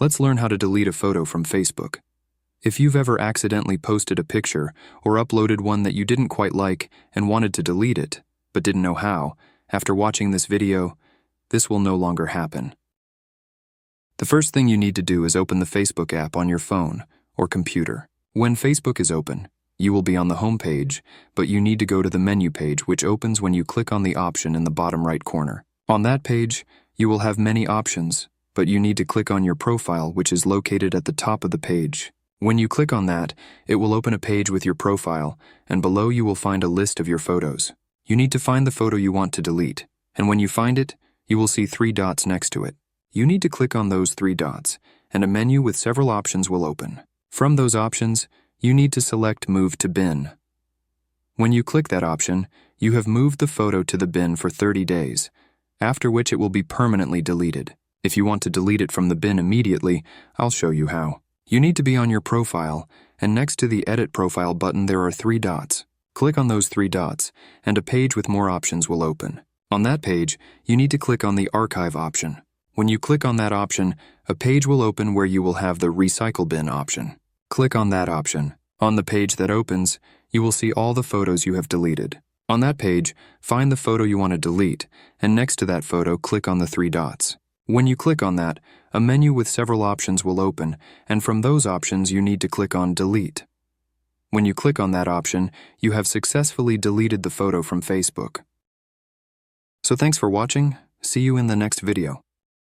Let's learn how to delete a photo from Facebook. If you've ever accidentally posted a picture or uploaded one that you didn't quite like and wanted to delete it, but didn't know how, after watching this video, this will no longer happen. The first thing you need to do is open the Facebook app on your phone or computer. When Facebook is open, you will be on the home page, but you need to go to the menu page, which opens when you click on the option in the bottom right corner. On that page, you will have many options, but you need to click on your profile, which is located at the top of the page. When you click on that, it will open a page with your profile, and below you will find a list of your photos. You need to find the photo you want to delete, and when you find it, you will see 3 dots next to it. You need to click on those 3 dots, and a menu with several options will open. From those options, you need to select Move to Bin. When you click that option, you have moved the photo to the bin for 30 days, after which it will be permanently deleted. If you want to delete it from the bin immediately, I'll show you how. You need to be on your profile, and next to the Edit Profile button there are 3 dots. Click on those 3 dots, and a page with more options will open. On that page, you need to click on the Archive option. When you click on that option, a page will open where you will have the Recycle Bin option. Click on that option. On the page that opens, you will see all the photos you have deleted. On that page, find the photo you want to delete, and next to that photo, click on the 3 dots. When you click on that, a menu with several options will open, and from those options you need to click on Delete. When you click on that option, you have successfully deleted the photo from Facebook. So thanks for watching. See you in the next video.